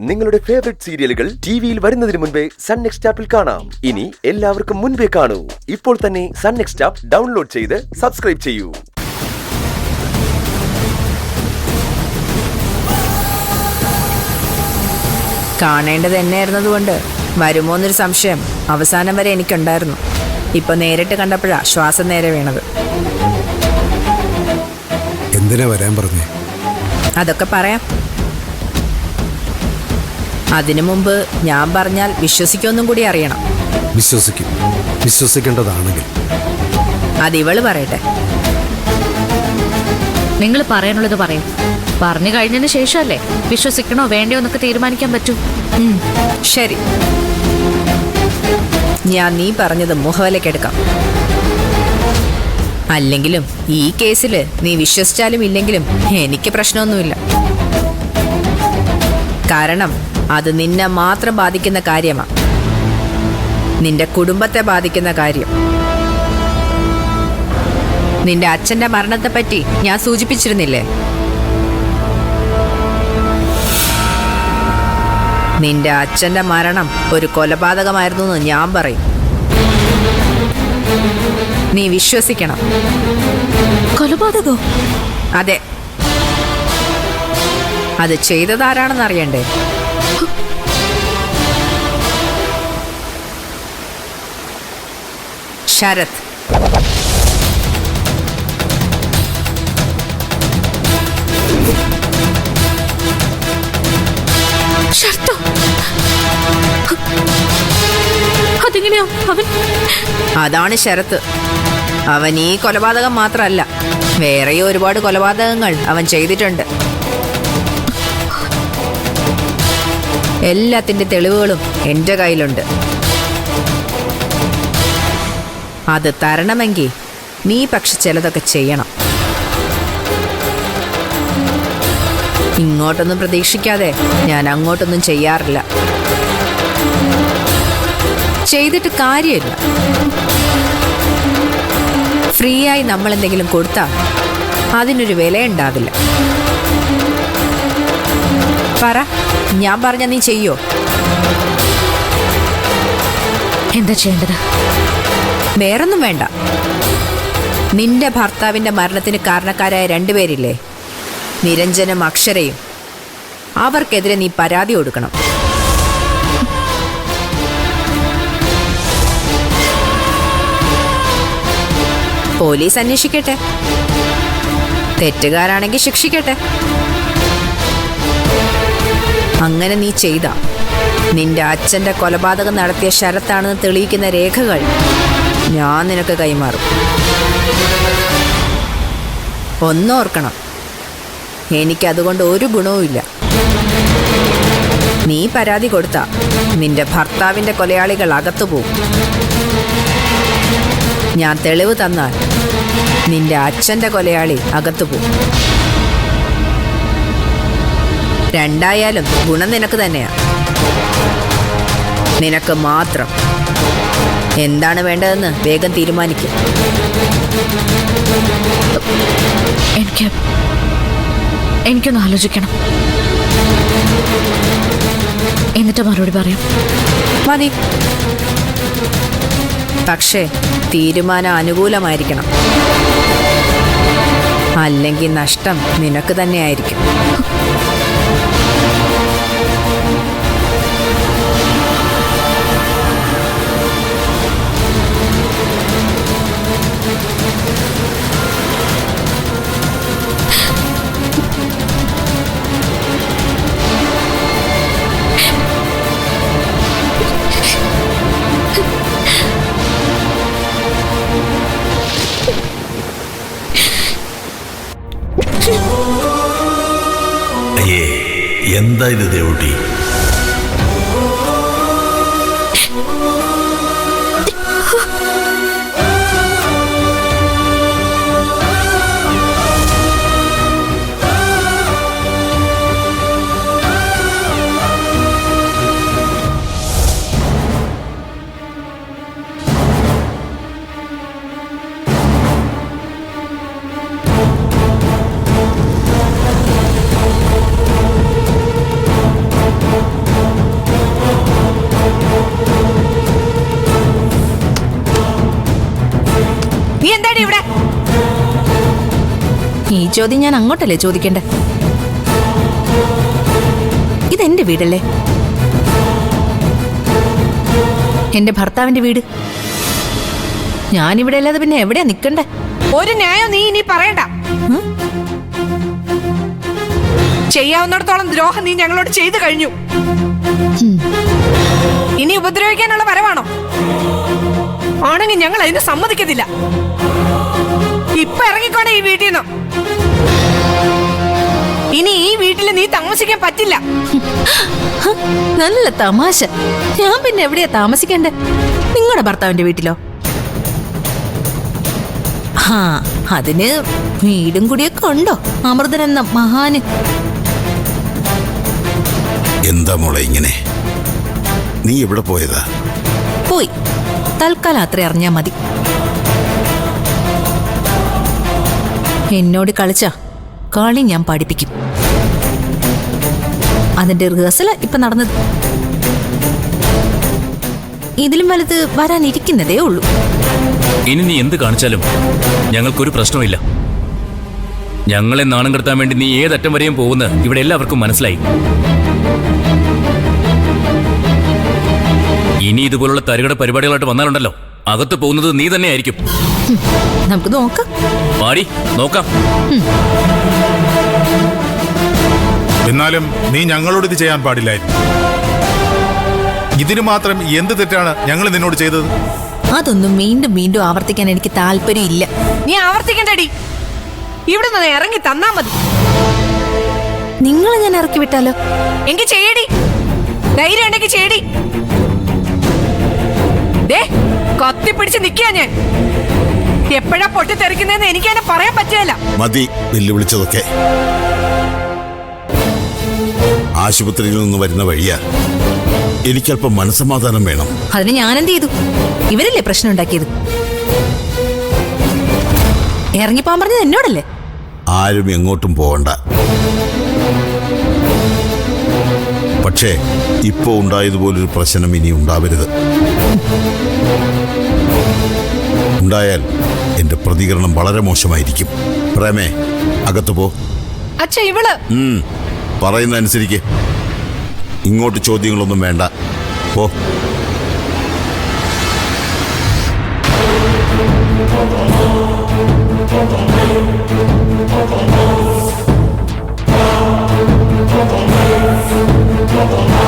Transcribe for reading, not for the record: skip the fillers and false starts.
നിങ്ങളുടെ ഫേവറേറ്റ് സീരിയലുകൾ ടിവിയിൽ വരുന്നതിന് മുൻപേ സൺ നെക്സ്റ്റ് ആപ്പിൽ കാണാം. ഇനി എല്ലാവർക്കും മുൻപേ കാണൂ. ഇപ്പോൾ തന്നെ സൺ നെക്സ്റ്റ് ആപ്പ് ഡൗൺലോഡ് ചെയ്ത് സബ്സ്ക്രൈബ് ചെയ്യൂ. കാണേണ്ടത് എന്നെയായിരുന്നതുകൊണ്ട് വരുമോ എന്നൊരു സംശയം അവസാനം വരെ എനിക്കുണ്ടായിരുന്നു. ഇപ്പൊ നേരിട്ട് കണ്ടപ്പോഴാ ശ്വാസം നേരെ വീണത്. എന്തിനാ വരാൻ പറഞ്ഞേ? അതൊക്കെ പറയാം. അതിനു മുമ്പ് ഞാൻ പറഞ്ഞാൽ വിശ്വസിക്കൊന്നും കൂടി അറിയണം. വിശ്വസിക്കും, വിശ്വസിക്കേണ്ടതാണെങ്കിൽ. അതിവള് പറയട്ടെ. നിങ്ങൾ പറയാനുള്ളത് പറയും. പറഞ്ഞു കഴിഞ്ഞതിന് ശേഷമല്ലേ വിശ്വസിക്കണോ വേണ്ടയോ എന്നൊക്കെ തീരുമാനിക്കാൻ പറ്റൂ. ശരി, ഞാൻ നീ പറഞ്ഞത് മുഖവിലക്കെടുക്കാം. അല്ലെങ്കിലും ഈ കേസിൽ നീ വിശ്വസിച്ചാലും ഇല്ലെങ്കിലും എനിക്ക് പ്രശ്നമൊന്നുമില്ല. കാരണം അത് നിന്നെ മാത്രം ബാധിക്കുന്ന കാര്യമാണ്, നിന്റെ കുടുംബത്തെ ബാധിക്കുന്ന കാര്യം. നിന്റെ അച്ഛന്റെ മരണത്തെപ്പറ്റി ഞാൻ സൂചിപ്പിച്ചിരുന്നില്ലേ? നിന്റെ അച്ഛന്റെ മരണം ഒരു കൊലപാതകമായിരുന്നു എന്ന് ഞാൻ പറയും. നീ വിശ്വസിക്കണം. കൊലപാതകോ? അതെ. അത് ചെയ്തതാരാണെന്ന് അറിയണ്ടേ? ശരത്. അതെങ്ങനെയാ അവൻ? അതാണ് ശരത്ത്. അവൻ ഈ കൊലപാതകം മാത്രമല്ല, വേറെയും ഒരുപാട് കൊലപാതകങ്ങൾ അവൻ ചെയ്തിട്ടുണ്ട്. എല്ലാത്തിന്റെ തെളിവുകളും എൻ്റെ കയ്യിലുണ്ട്. അത് തരണമെങ്കിൽ നീ പക്ഷെ ചിലതൊക്കെ ചെയ്യണം. ഇങ്ങോട്ടൊന്നും പ്രതീക്ഷിക്കാതെ ഞാൻ അങ്ങോട്ടൊന്നും ചെയ്യാറില്ല. ചെയ്തിട്ട് കാര്യമില്ല. ഫ്രീ ആയി നമ്മൾ എന്തെങ്കിലും കൊടുത്താൽ അതിനൊരു വിലയുണ്ടാവില്ല. പറ, ഞാൻ പറഞ്ഞ നീ ചെയ്യോ? എന്താ ചെയ്യേണ്ടത്? വേറൊന്നും വേണ്ട. നിന്റെ ഭർത്താവിന്റെ മരണത്തിന് കാരണക്കാരായ രണ്ടുപേരില്ലേ, നിരഞ്ജനും അക്ഷരയും, അവർക്കെതിരെ നീ പരാതി കൊടുക്കണം. പോലീസ് അന്വേഷിക്കട്ടെ, തെറ്റുകാരാണെങ്കിൽ ശിക്ഷിക്കട്ടെ. അങ്ങനെ നീ ചെയ്ത നിന്റെ അച്ഛന്റെ കൊലപാതകം നടത്തിയ ശരത്താണെന്ന് തെളിയിക്കുന്ന രേഖകൾ ഞാൻ നിനക്ക് കൈമാറും. ഒന്നോർക്കണം, എനിക്കതുകൊണ്ട് ഒരു ഗുണവുമില്ല. നീ പരാതി കൊടുത്ത നിന്റെ ഭർത്താവിന്റെ കൊലയാളികൾ അകത്തുപോകും. ഞാൻ തെളിവ് തന്നാൽ നിന്റെ അച്ഛന്റെ കൊലയാളി അകത്തുപോകും. രണ്ടായാലും ഗുണം നിനക്ക് തന്നെയാ. നിനക്ക് മാത്രം. എന്താണ് വേണ്ടതെന്ന് വേഗം തീരുമാനിക്കും. എനിക്കൊന്ന് ആലോചിക്കണം, എന്നിട്ട് മറുപടി പറയാം. മതി. പക്ഷേ തീരുമാനം അനുകൂലമായിരിക്കണം, അല്ലെങ്കിൽ നഷ്ടം നിനക്ക് തന്നെയായിരിക്കും. അയ്യേ, എന്താ ഇത് ദേവുട്ടി? ചോദ്യം ഞാൻ അങ്ങോട്ടല്ലേ ചോദിക്കണ്ടേ? ഇതെന്റെ വീടല്ലേ, എന്റെ ഭർത്താവിന്റെ വീട്. ഞാനിവിടെ അല്ലാതെ പിന്നെ എവിടെയാ നിക്കണ്ടേ? ഒരു ന്യായം നീ ഇനി പറയണ്ട. ചെയ്യാവുന്നിടത്തോളം ദ്രോഹം നീ ഞങ്ങളോട് ചെയ്തു കഴിഞ്ഞു. ഇനി ഉപദ്രവിക്കാനുള്ള വരവാണോ? ആണെങ്കിൽ ഞങ്ങൾ അതിന് സമ്മതിക്കത്തില്ല. ഇപ്പൊ ഇറങ്ങിക്കോണേ ഈ വീട്ടിൽ നിന്ന്. ഇനി ഈ വീട്ടിൽ നീ താമസിക്കാൻ പറ്റില്ല. നല്ല തമാശ. ഞാൻ പിന്നെ എവിടെയാ താമസിക്കണ്ടേ? നിങ്ങളുടെ ഭർത്താവിന്റെ വീട്ടിലോ? ആ, അതിന് വീടും കൂടിയൊക്കെ ഉണ്ടോ അമൃതൻ എന്ന മഹാന്? എന്താ മോളെ ഇങ്ങനെ? നീ എവിടെ പോയതാ? പോയി. തൽക്കാലം അത്ര അറിഞ്ഞാ മതി. എന്നോട് കളിച്ചാ കളി ഞാൻ പഠിപ്പിക്കും. അതിന്റെ റിഹേഴ്സൽ ഇപ്പൊ നടന്നത്. ഇതിലും വലുത് വരാനിരിക്കുന്നതേ ഉള്ളൂ. ഇനി നീ എന്ത് കാണിച്ചാലും ഞങ്ങൾക്കൊരു പ്രശ്നമില്ല. ഞങ്ങളെ നാണം കെടുത്താൻ വേണ്ടി നീ ഏതറ്റം വരെയും പോകുന്ന ഇവിടെ എല്ലാവർക്കും മനസ്സിലായി. ഇനി ഇതുപോലുള്ള തരികട പരിപാടികളായിട്ട് വന്നാലുണ്ടല്ലോ, അകത്ത് പോകുന്നത് നീ തന്നെ ആയിരിക്കും. നമുക്ക് നോക്കാം. പാടി നോക്കാം. എന്നാലും നീ ഞങ്ങളോട് ഇത് ചെയ്യാൻ പാടില്ലായിരുന്നു. ഇതിന് മാത്രം എന്ത് തെറ്റാണ് ഞങ്ങൾ നിന്നോട് ചെയ്തത്? അതൊന്നും വീണ്ടും വീണ്ടും ആവർത്തിക്കാൻ എനിക്ക് താല്പര്യമില്ല. നീ ആവർത്തിക്കണ്ടടി. ഇവിടെ നിന്ന് ഇറങ്ങി തന്നാ മതി. നിങ്ങളെ ഞാൻ ഇറക്കി വിട്ടാലോ? എങ്കിൽ ചെയ്യടി. ധൈര്യം ഉണ്ടെങ്കിൽ ചെയ്യടി. ദേ, കത്തിപ്പിടിച്ച് നിൽക്കുക ഞാൻ. എപ്പോഴാ പൊട്ടിത്തെറിക്കുന്നതെന്ന് എനിക്ക് തന്നെ പറയാൻ പറ്റില്ല. മതി വെല്ലുവിളിച്ചതൊക്കെ. ആശുപത്രിയിൽ നിന്ന് വരുന്ന വഴിയാ. എനിക്കല്പം മനസ്സമാധാനം വേണം. അതിന് ഞാനെന്ത് ചെയ്തു? ഇവരല്ലേ പ്രശ്നം ഉണ്ടാക്കിയത്? ഇറങ്ങിപ്പോകാൻ പറഞ്ഞത് എന്നോടല്ലേ? ആരും എങ്ങോട്ടും പോകണ്ട. പക്ഷേ ഇപ്പോ ഉണ്ടായതുപോലൊരു പ്രശ്നം ഇനി ഉണ്ടാവരുത്. ഉണ്ടായാൽ എന്റെ പ്രതികരണം വളരെ മോശമായിരിക്കും. പ്രേമേ, അകത്ത് പോ. അച്ഛ, ഇവള് പറയുന്ന അനുസരിക്ക്. ഇങ്ങോട്ട് ചോദ്യങ്ങളൊന്നും വേണ്ട. പോ. Oh,